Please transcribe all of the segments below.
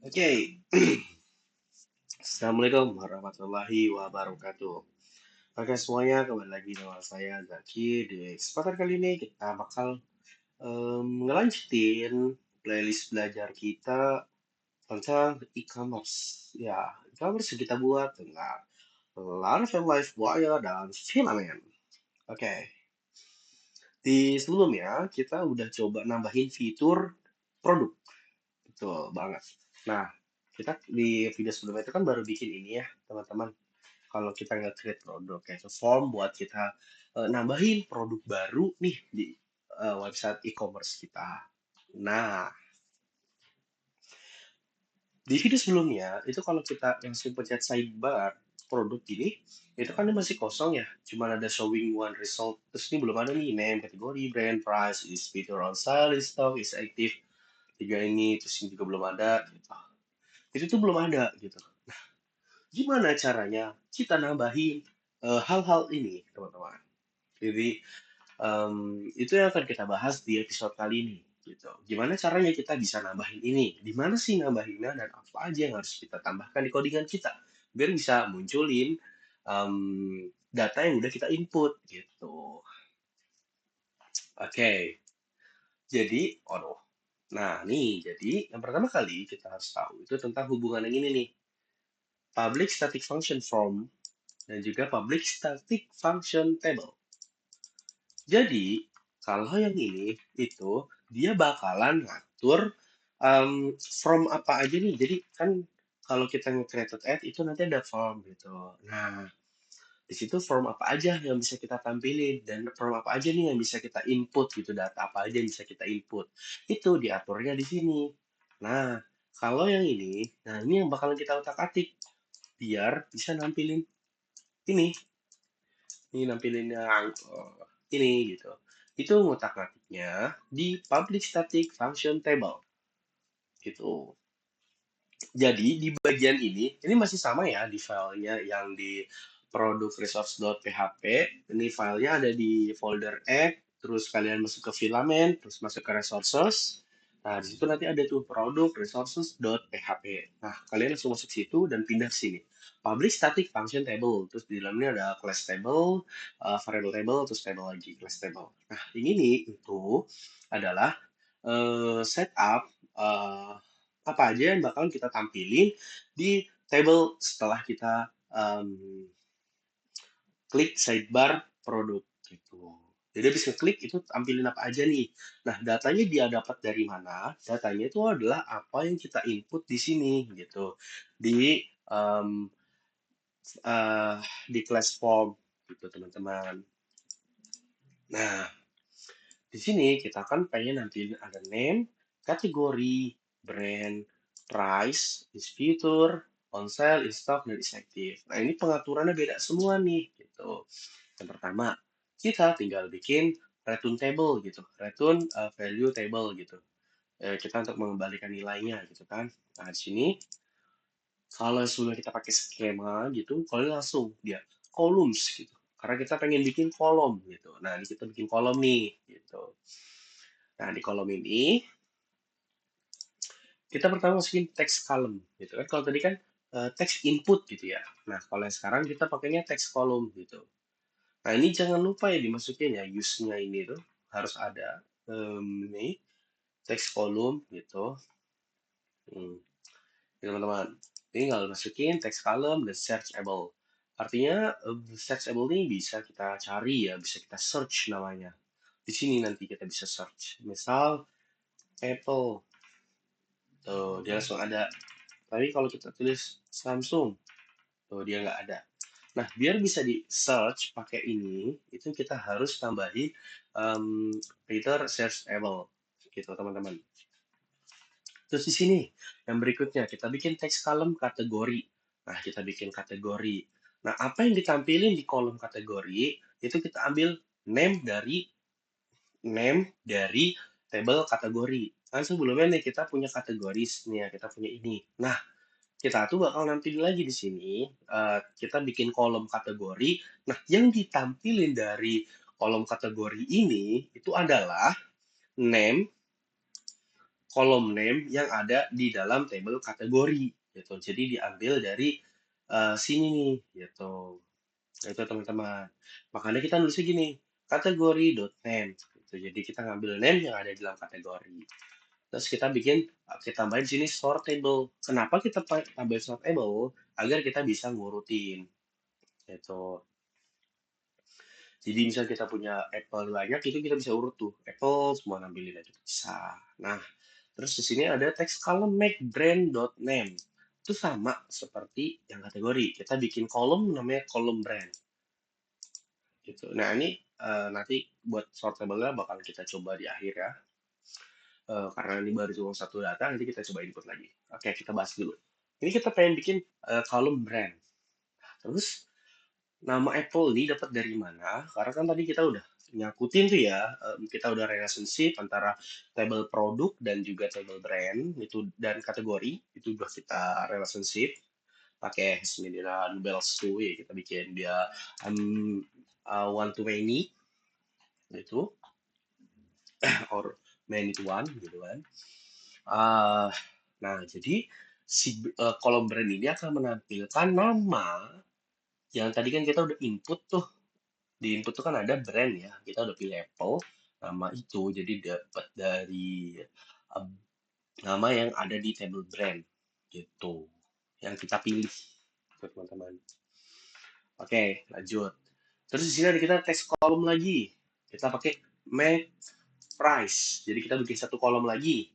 Oke, Assalamualaikum warahmatullahi wabarakatuh. Oke semuanya, kembali lagi dengan saya Zaki. Di kesempatan kali ini kita bakal ngelanjutin playlist belajar kita tentang e-commerce. Ya, e-commerce yang kita buat tentang Laravel Livewire dan Filament. Oke, di sebelumnya kita udah coba nambahin fitur produk. Betul banget. Nah, kita di video sebelumnya itu kan baru bikin ini ya, teman-teman. Kalau kita nge-create produk kayak form buat kita nambahin produk baru nih di website e-commerce kita. Nah, di video sebelumnya itu kalau kita langsung pencet sidebar produk ini, itu kan dia masih kosong ya, cuma ada showing one result. Terus ini belum ada nih name, kategori, brand, price, is feature on sale, is stock, is active. Tiga ini, terus ini juga belum ada. Gitu. Itu tuh belum ada gitu. Gimana caranya kita nambahin hal-hal ini, teman-teman? Jadi itu yang akan kita bahas di episode kali ini. Gitu. Gimana caranya kita bisa nambahin ini? Di mana sih nambahinnya dan apa aja yang harus kita tambahkan di codingan kita biar bisa munculin data yang udah kita input gitu. Oke, jadi, aduh. Nah, nih, jadi yang pertama kali kita harus tahu itu tentang hubungan yang ini nih. Public static function form dan juga public static function table. Jadi, kalau yang ini itu dia bakalan ngatur from apa aja nih. Jadi kan kalau kita nge-created add itu nanti ada form gitu. Nah, di situ form apa aja yang bisa kita tampilin dan form apa aja nih yang bisa kita input gitu, data apa aja yang bisa kita input. Itu diaturnya di sini. Nah, kalau yang ini, nah ini yang bakalan kita otak-atik biar bisa nampilin ini. Ini nampilin yang ini gitu. Itu ngutak-ngatiknya di public static function table gitu. Jadi di bagian ini masih sama ya di filenya yang di produk resource.php. Ini filenya ada di folder add, terus kalian masuk ke filament, terus masuk ke resources. Nah, di situ nanti ada tuh produk resources.php. Nah, kalian langsung masuk situ dan pindah ke sini. Public static function table, terus di dalamnya ada class table, variable table, terus table lagi, class table. Nah, ini itu adalah setup apa aja yang bakal kita tampilin di table setelah kita klik sidebar produk gitu. Jadi habis ngeklik itu tampilin apa aja nih. Nah, datanya dia dapat dari mana? Datanya itu adalah apa yang kita input di sini gitu. Di um, di class form gitu, teman-teman. Nah, di sini kita kan pengen nampilin ada name, kategori, brand, price, distributor, on sale, in stock, dan is active. Nah, ini pengaturannya beda semua nih, gitu. Yang pertama, kita tinggal bikin return table gitu, return value table gitu. Kita untuk mengembalikan nilainya gitu kan. Nah, di sini kalau sebelum kita pakai skema gitu, kalau langsung dia columns gitu. Karena kita pengen bikin kolom gitu. Nah, ini kita bikin kolom nih gitu. Nah, di kolom ini kita pertama masukin text column gitu kan. Kalau tadi kan text input gitu ya. Nah, kalau yang sekarang kita pakainya text column gitu. Nah, ini jangan lupa ya dimasukin ya use-nya ini tuh harus ada ini text column gitu. Hmm, teman-teman. Tinggal masukin text column dan searchable. Artinya searchable ini bisa kita cari ya, bisa kita search namanya. Di sini nanti kita bisa search. Misal Apple. Tuh, dia langsung ada. Tapi kalau kita tulis Samsung, tuh dia nggak ada. Nah, biar bisa di search pakai ini, itu kita harus tambahin filter searchable, gitu teman-teman. Terus di sini, yang berikutnya kita bikin text column kategori. Nah, kita bikin kategori. Nah, apa yang ditampilin di kolom kategori itu kita ambil name dari table kategori. Kan sebelumnya nih kita punya kategori nih ya, kita punya ini. Nah, kita tuh bakal nampilin lagi di sini, kita bikin kolom kategori. Nah, yang ditampilin dari kolom kategori ini, itu adalah name, kolom name yang ada di dalam table kategori gitu. Jadi diambil dari sini nih gitu. Nah, itu teman-teman. Makanya kita nulisnya gini, kategori.name gitu. Jadi kita ngambil name yang ada di dalam kategori. Terus kita tambahin sini sortable. Kenapa kita tambahin sortable? Agar kita bisa ngurutin gitu. Jadi misal kita punya Apple banyak, itu kita bisa urut tuh. Apple semua nampilin aja bisa. Nah, terus di sini ada text column make brand.name. Itu sama seperti yang kategori. Kita bikin kolom namanya kolom brand. Gitu. Nah, ini nanti buat sortable-nya bakal kita coba di akhir ya. Karena ini baru cuma satu data, nanti kita coba input lagi. Oke, kita bahas dulu. Ini kita pengen bikin kolom brand. Terus nama Apple ini dapat dari mana? Karena kan tadi kita udah nyakutin tuh ya, kita udah relationship antara table produk dan juga table brand itu dan kategori itu udah kita relationship pakai sembilan bells tuh ya kita bikin dia one to many itu or many to one gitu kan. Ah, nah jadi si kolom brand ini akan menampilkan nama yang tadi kan kita udah input tuh. Di input tuh kan ada brand ya. Kita udah pilih Apple, nama itu. Jadi dapat dari um, nama yang ada di table brand gitu. Yang kita pilih tuh, teman-teman. Oke, lanjut. Terus di sini ada kita teks kolom lagi. Kita pakai make price. Jadi kita bikin satu kolom lagi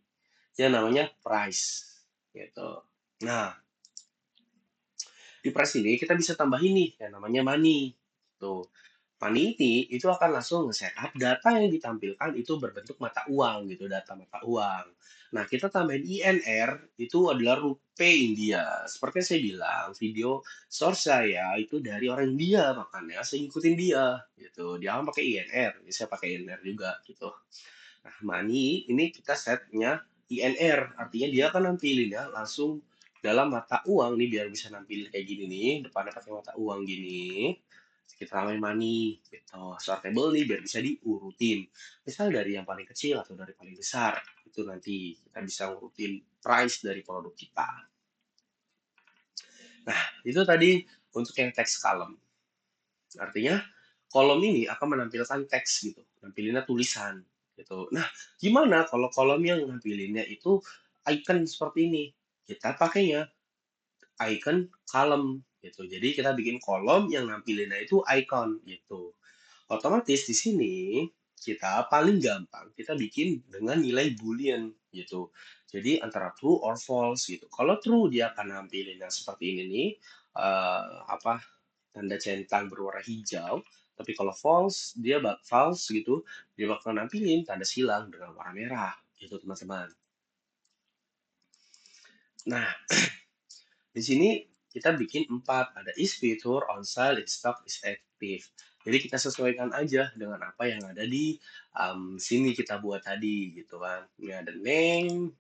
yang namanya price gitu. Nah, di price ini kita bisa tambahin nih yang namanya money. Tuh. Money ini itu akan langsung nge-setup data yang ditampilkan itu berbentuk mata uang gitu, data mata uang. Nah, kita tambahin INR itu adalah rupiah India. Seperti yang saya bilang, video source saya itu dari orang India, makanya saya ngikutin dia gitu. Dia kan pakai INR, jadi saya pakai INR juga gitu. Nah, money ini kita setnya INR, artinya dia akan nampilin ya langsung dalam mata uang nih biar bisa nampilin kayak gini nih, depannya pakai mata uang gini. Kita namain money gitu. Sortable nih biar bisa diurutin. Misal dari yang paling kecil atau dari paling besar. Itu nanti kita bisa urutin price dari produk kita. Nah, itu tadi untuk yang text column. Artinya kolom ini akan menampilkan teks gitu, nampilinnya tulisan gitu. Nah, gimana kalau kolom yang nampilinnya itu icon seperti ini? Kita pakainya icon column gitu. Jadi kita bikin kolom yang nampilinnya itu icon gitu. Otomatis di sini kita paling gampang kita bikin dengan nilai boolean gitu. Jadi antara true or false gitu. Kalau true dia akan nampilin yang seperti ini nih, apa tanda centang berwarna hijau. Tapi kalau false gitu, dia bakal nampilin tanda silang dengan warna merah gitu teman-teman. Nah, di sini kita bikin 4. Ada is feature, on sale, in stock, is active. Jadi kita sesuaikan aja dengan apa yang ada di sini kita buat tadi gitu kan. Ini ada name,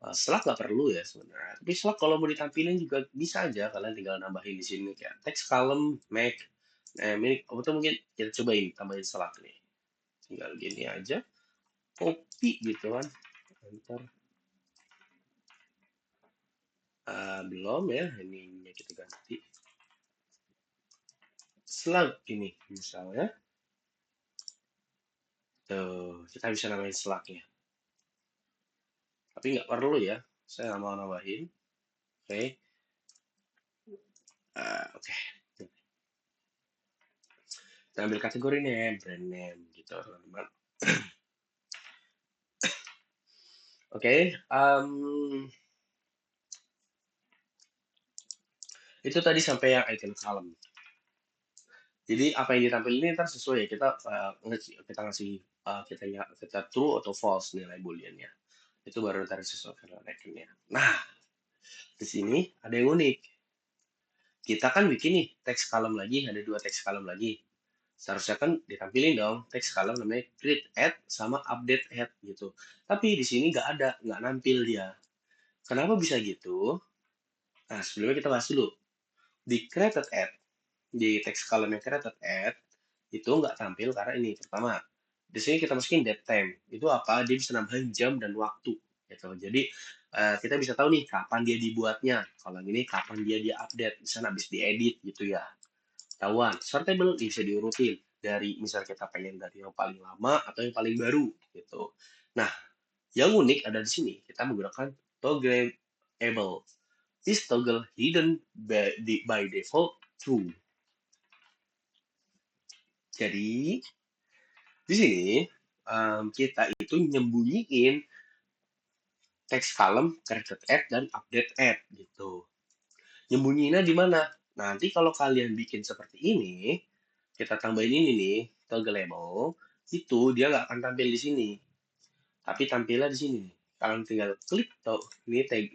Slack nggak perlu ya sebenarnya. Tapi Slack kalau mau ditampilin juga bisa aja. Kalian tinggal nambahin di sini kayak text column, make. Nah, ini atau mungkin kita cobain tambahin Slack nih. Tinggal gini aja, copy gitu kan. Enter. Belum ya, ininya kita ganti. Slack ini misalnya. Tuh, kita bisa namain Slack-nya. Tapi nggak perlu ya. Saya nggak mau nambahin. Oke. Oke. Kita ambil kategori name, brand name gitu teman-teman. Oke. Itu tadi sampai yang icon column. Jadi apa yang ditampilkan ini ntar sesuai ya kita ngasih kita true atau false nilai booleannya. Itu baru ntar sesuai dengan iconnya. Nah, di sini ada yang unik. Kita kan bikin nih text column lagi, ada 2 text column lagi. Seharusnya kan ditampilin dong text column namanya create add sama update add gitu. Tapi di sini nggak ada, nggak nampil dia. Kenapa bisa gitu? Nah, sebelumnya kita bahas dulu. Di created add, di text column yang created add, itu nggak tampil karena ini. Pertama, di sini kita masukin date time. Itu apa? Dia bisa nambahin jam dan waktu. gitu. Jadi kita bisa tahu nih kapan dia dibuatnya. Kalau ini kapan dia update, misalnya habis diedit gitu ya. Tahuan. Sortable bisa diurutin dari misal kita pengen dari yang paling lama atau yang paling baru gitu. Nah, yang unik ada di sini kita menggunakan toggleable. This toggle hidden by default true. Jadi di sini kita itu nyembunyiin text column, character add, dan update add gitu. Nyembunyiinnya di mana? Nanti kalau kalian bikin seperti ini, kita tambahin ini nih, toggle label, itu dia nggak akan tampil di sini. Tapi tampilnya di sini. Kalian tinggal klik tuh, ini tag.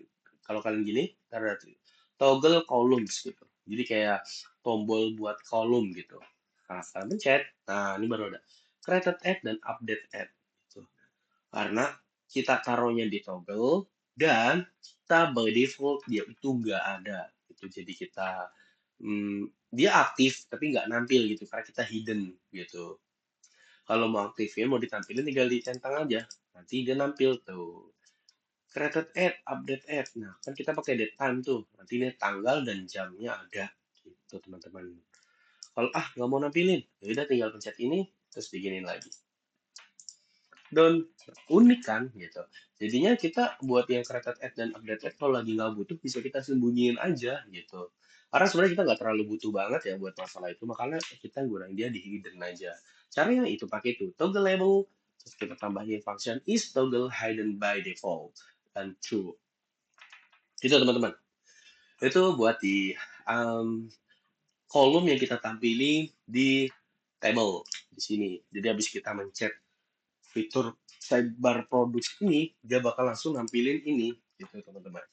Kalau kalian gini, ada toggle columns gitu. Jadi kayak tombol buat kolom gitu. Nah, kalian pencet. Nah, ini baru ada created add dan update add. Gitu. Karena kita taruhnya di toggle dan kita by default dia itu nggak ada. Itu jadi kita dia aktif tapi nggak nampil gitu karena kita hidden gitu. Kalau mau aktifin, mau ditampilin tinggal dicentang aja. Nanti dia nampil tuh. Created add, update add. Nah, kan kita pakai date time tuh. Nanti ini tanggal dan jamnya ada. Gitu, teman-teman. Kalau nggak mau nampilin, ya udah tinggal pencet ini, terus diginin lagi. Dan unik kan, gitu. Jadinya kita buat yang created add dan update add, kalau lagi nggak butuh, bisa kita sembunyiin aja, gitu. Karena sebenarnya kita nggak terlalu butuh banget ya buat masalah itu, makanya kita gunain dia di hidden aja. Caranya itu pakai itu, toggle label, terus kita tambahin function is toggle hidden by default, dan true. Itu teman-teman. Itu buat di kolom yang kita tampili di table di sini. Jadi habis kita mencet fitur sidebar produk ini, dia bakal langsung nampilin ini, gitu teman-teman.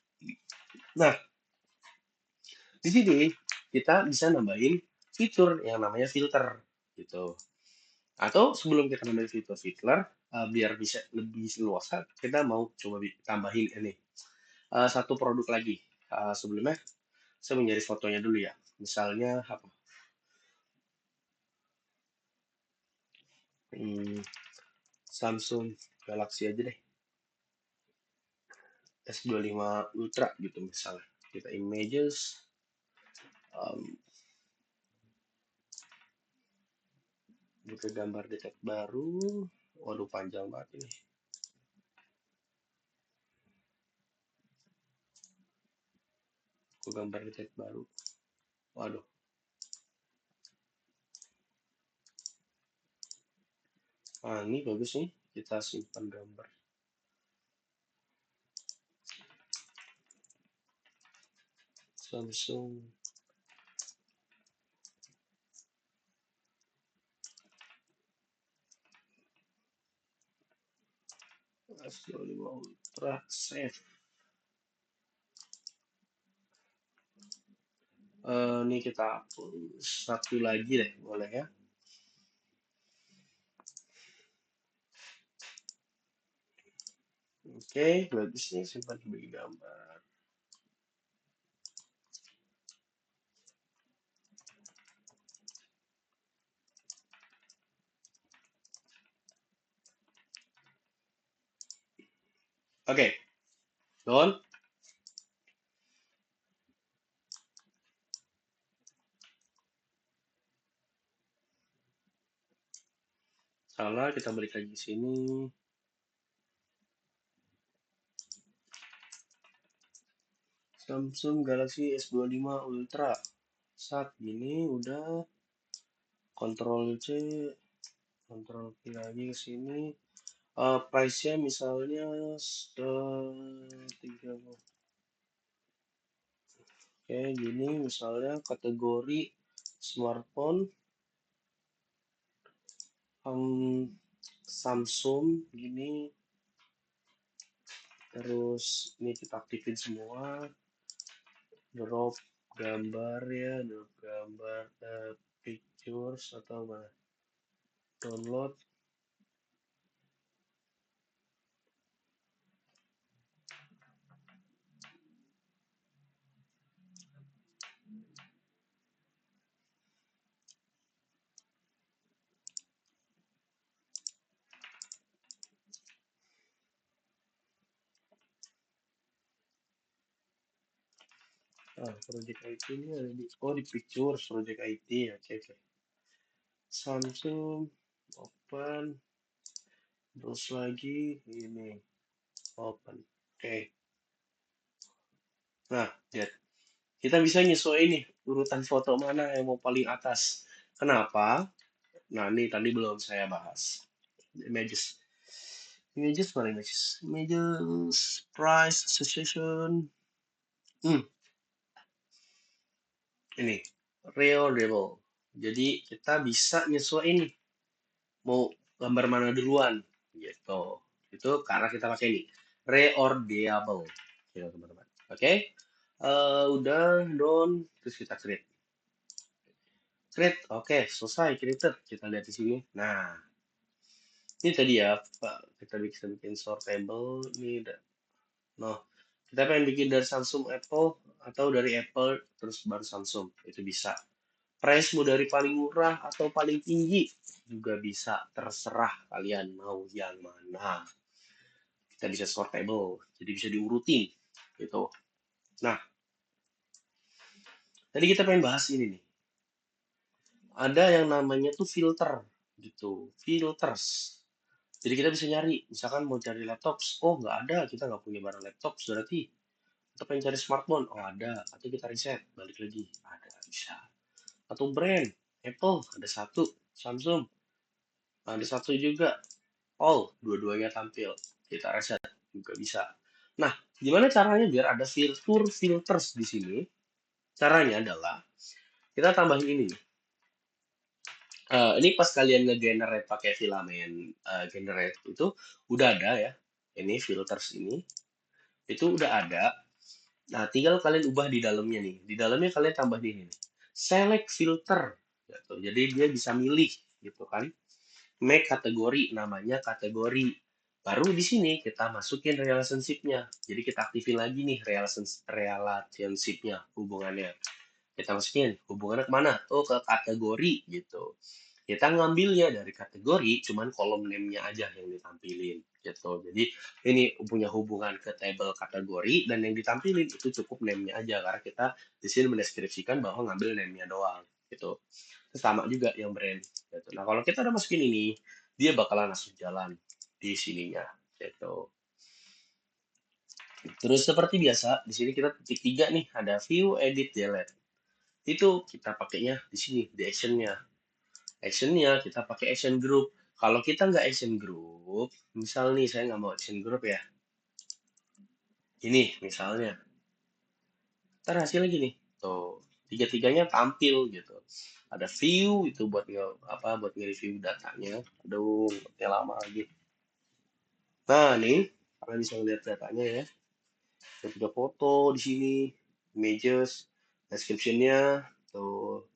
Nah, di sini kita bisa nambahin fitur yang namanya filter, gitu. Atau sebelum kita nambahin fitur filter, biar bisa lebih luas, kita mau coba tambahin ini satu produk lagi. Sebelumnya saya mau nyari fotonya dulu ya. Misalnya apa? Samsung Galaxy aja deh. S25 Ultra gitu misalnya. Kita images, butuh gambar detect baru. Waduh panjang banget ini. Gambar detect baru. Waduh. Ini bagus nih. Kita simpan gambar. Samsung S25 Ultra save. Ini kita hapus satu lagi deh, boleh ya? Oke, bagus nih simpan sebagai gambar. Oke, Don. Salah, kita balik lagi ke sini. Samsung Galaxy S25 Ultra. Saat ini udah Ctrl C, Ctrl V lagi ke sini. Price-nya misalnya 30. Oke, gini misalnya kategori smartphone Samsung gini, terus ini kita aktifin semua, drop gambar ya, drop gambar pictures atau mana, download. Project IT ini ada di Pictures, Project IT. Oke, oke. Samsung, open, terus lagi ini, open. Oke. Nah, lihat. Kita bisa nyesuaiin nih urutan foto mana yang mau paling atas. Kenapa? Nah, ini tadi belum saya bahas. Images. Images mana images? Images, price, association. Hmm, ini. Reordable. Jadi kita bisa nyesuaiin nih mau gambar mana duluan gitu. Itu karena kita pakai ini reorderable gitu teman-teman. Oke. Udah done terus kita create. Create. Oke, selesai created. Kita lihat di sini. Nah, ini tadi ya, Pak. Kita bisa bikin sortable ini no. Kita pengen bikin dari Samsung Apple atau dari Apple terus baru Samsung. Itu bisa. Price mau dari paling murah atau paling tinggi juga bisa, terserah kalian mau yang mana. Kita bisa sortable, jadi bisa diurutin gitu. Nah, tadi kita pengen bahas ini nih. Ada yang namanya tuh filter gitu, filters. Jadi kita bisa nyari, misalkan mau cari laptop, oh nggak ada, kita nggak punya barang laptop, berarti kita pengen cari smartphone, oh ada, atau kita riset, balik lagi, ada, bisa. Atau brand, Apple, ada satu, Samsung, ada satu juga, all dua-duanya tampil kita reset juga bisa. Nah, gimana caranya biar ada fitur filters di sini? Caranya adalah kita tambahin ini. Ini pas kalian nge-generate pakai filament generate itu udah ada ya. Ini filters ini itu udah ada. Nah, tinggal kalian ubah di dalamnya nih. Di dalamnya kalian tambahin ini. Select filter. Gitu. Jadi dia bisa milih gitu kan. Make kategori, namanya kategori. Baru di sini kita masukin relationship-nya. Jadi kita aktifin lagi nih relationship-nya, hubungannya. Kita masukin hubungannya kemana? Oh, ke kategori gitu. Kita ngambilnya dari kategori, cuman kolom name-nya aja yang ditampilin gitu. Jadi ini punya hubungan ke table kategori dan yang ditampilin itu cukup name-nya aja karena kita di sini mendeskripsikan bahwa ngambil name-nya doang gitu. Sama juga yang brand gitu. Nah, kalau kita udah masukin ini, dia bakalan langsung jalan di sininya gitu. Terus seperti biasa, di sini kita titik 3 nih, ada view, edit, delete. Itu kita pakainya di sini, di action-nya. Action-nya kita pakai action group. Kalau kita nggak action group, misal nih saya nggak mau action group ya. Ini misalnya, ntar hasilnya gini. Tuh, tiga-tiganya tampil gitu. Ada view itu buat buat nge-review datanya. Aduh, ya lama lagi. Nah, nih kalian bisa lihat datanya ya. Ada 3 foto di sini, images, description-nya, tuh,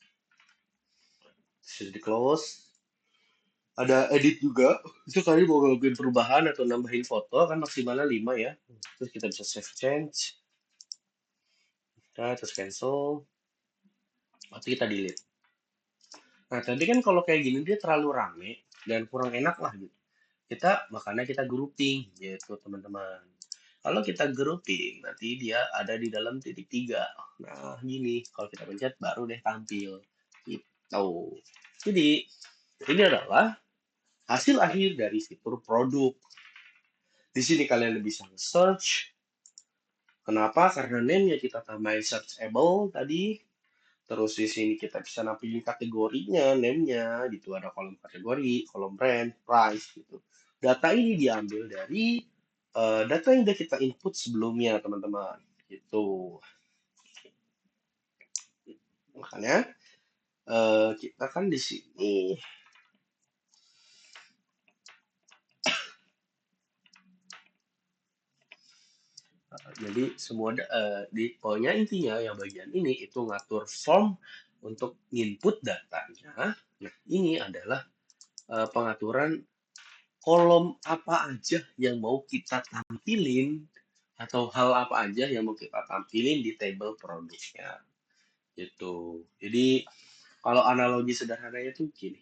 sudah di close. Ada edit juga. Itu kalian mau ngelakuin perubahan atau nambahin foto kan maksimalnya 5 ya. Terus kita bisa save change. Nah, terus cancel. Atau kita delete. Nah, tadi kan kalau kayak gini dia terlalu rame dan kurang enak lah gitu. Makanya kita grouping gitu teman-teman. Kalau kita grouping, nanti dia ada di dalam titik 3. Nah, gini. Kalau kita pencet, baru deh tampil. Gitu. Jadi, ini adalah hasil akhir dari fitur produk. Di sini kalian bisa search. Kenapa? Karena name-nya kita tambahin searchable tadi. Terus di sini kita bisa nampilin kategorinya, name-nya. Gitu ada kolom kategori, kolom brand, price gitu. Data ini diambil dari data yang udah kita input sebelumnya, teman-teman. Gitu. Makanya kita kan di sini jadi semua di pokoknya intinya yang bagian ini itu ngatur form untuk input datanya. Nah, ini adalah pengaturan kolom apa aja yang mau kita tampilin atau hal apa aja yang mau kita tampilin di table produknya gitu. Jadi kalau analogi sederhananya tuh gini.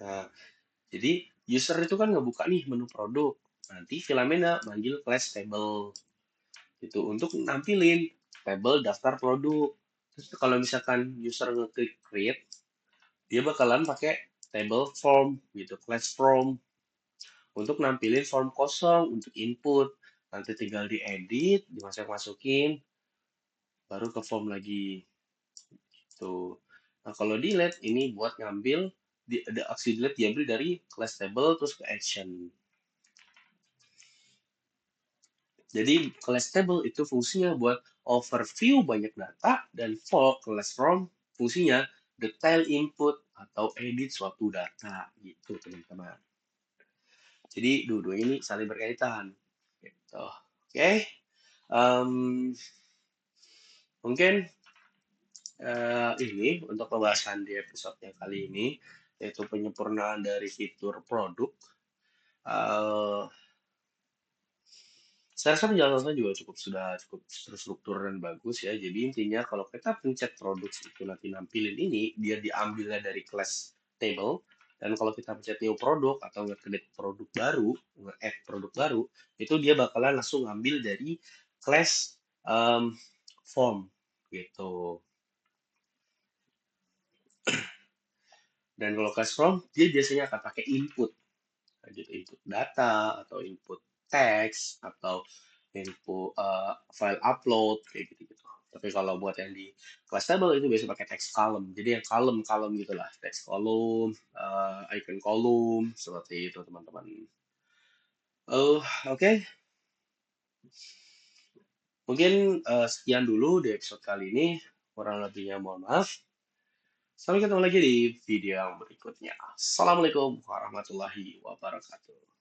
Nah, jadi user itu kan ngebuka nih menu produk. Nanti Filamennya manggil class table. gitu untuk nampilin tabel daftar produk. Terus kalau misalkan user ngeklik create, dia bakalan pakai table form gitu, class form untuk nampilin form kosong untuk input. Nanti tinggal diedit, dimasukin, baru ke form lagi. Tuh. Nah, kalau delete ini buat ngambil ada aksi delete diambil dari class table terus ke action. Jadi class table itu fungsinya buat overview banyak data dan for class form fungsinya detail input atau edit suatu data gitu teman-teman. Jadi dua-dua ini saling berkaitan. Gitu. Oke. Em, mungkin ini untuk pembahasan di episode yang kali ini yaitu penyempurnaan dari fitur produk. Eh, saya rasa penjelasannya juga cukup terstruktur dan bagus ya. Jadi intinya kalau kita pencet produk itu nanti nampilin ini, dia diambilnya dari class table. Dan kalau kita pencet new produk atau nge-create produk baru, nge-add produk baru, itu dia bakalan langsung ngambil dari class form gitu. Dan kalau class form, dia biasanya akan pakai input, gitu, input data atau input teks atau input file upload kayak gitu-gitu. Tapi kalau buat yang di class table itu biasanya pakai text column. Jadi yang column gitulah, text column, icon column seperti itu teman-teman. Oh, oke. Mungkin sekian dulu di episode kali ini. Kurang lebihnya mohon maaf. Sampai ketemu lagi di video yang berikutnya. Assalamualaikum warahmatullahi wabarakatuh.